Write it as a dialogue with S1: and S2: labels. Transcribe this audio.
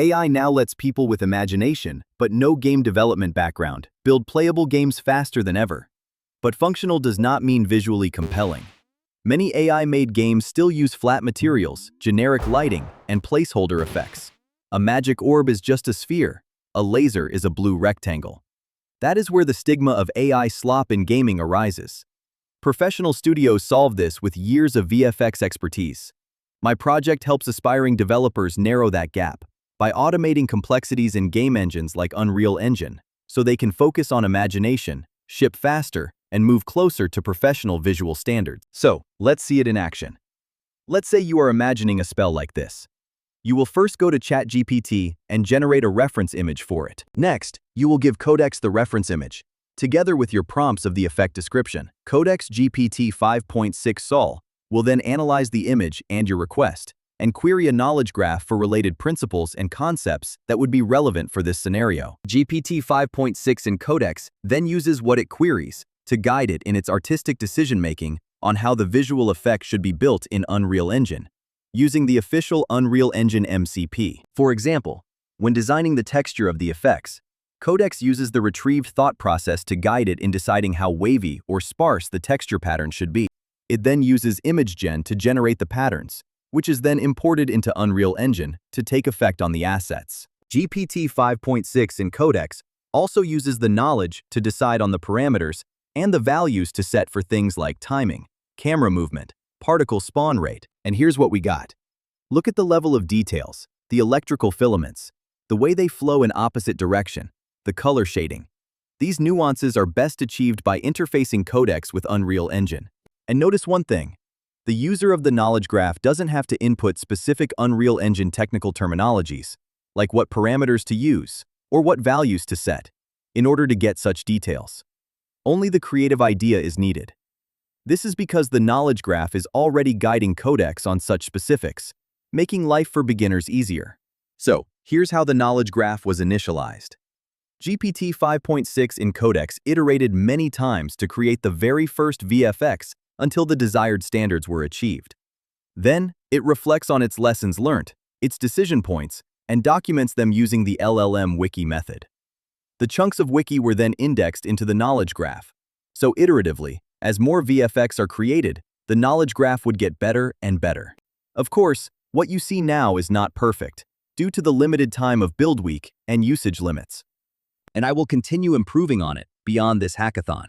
S1: AI now lets people with imagination, but no game development background, build playable games faster than ever. But functional does not mean visually compelling. Many AI-made games still use flat materials, generic lighting, and placeholder effects. A magic orb is just a sphere. A laser is a blue rectangle. That is where the stigma of AI slop in gaming arises. Professional studios solve this with years of VFX expertise. My project helps aspiring developers narrow that gap by automating complexities in game engines like Unreal Engine, so they can focus on imagination, ship faster, and move closer to professional visual standards. So, let's see it in action. Let's say you are imagining a spell like this. You will first go to ChatGPT and generate a reference image for it. Next, you will give Codex the reference image, together with your prompts of the effect description. Codex GPT 5.6 Sol will then analyze the image and your request, and query a knowledge graph for related principles and concepts that would be relevant for this scenario. GPT 5.6 in Codex then uses what it queries to guide it in its artistic decision-making on how the visual effect should be built in Unreal Engine, using the official Unreal Engine MCP. For example, when designing the texture of the effects, Codex uses the retrieved thought process to guide it in deciding how wavy or sparse the texture pattern should be. It then uses ImageGen to generate the patterns, which is then imported into Unreal Engine to take effect on the assets. GPT 5.6 in Codex also uses the knowledge to decide on the parameters and the values to set for things like timing, camera movement, particle spawn rate. And here's what we got. Look at the level of details, the electrical filaments, the way they flow in opposite direction, the color shading. These nuances are best achieved by interfacing Codex with Unreal Engine. And notice one thing. The user of the knowledge graph doesn't have to input specific Unreal Engine technical terminologies, like what parameters to use or what values to set, in order to get such details. Only the creative idea is needed. This is because the knowledge graph is already guiding Codex on such specifics, making life for beginners easier. So, here's how the knowledge graph was initialized. GPT 5.6 in Codex iterated many times to create the very first VFX until the desired standards were achieved. Then, it reflects on its lessons learned, its decision points, and documents them using the LLM Wiki method. The chunks of Wiki were then indexed into the knowledge graph. So iteratively, as more VFX are created, the knowledge graph would get better and better. Of course, what you see now is not perfect, due to the limited time of build week and usage limits. And I will continue improving on it beyond this hackathon.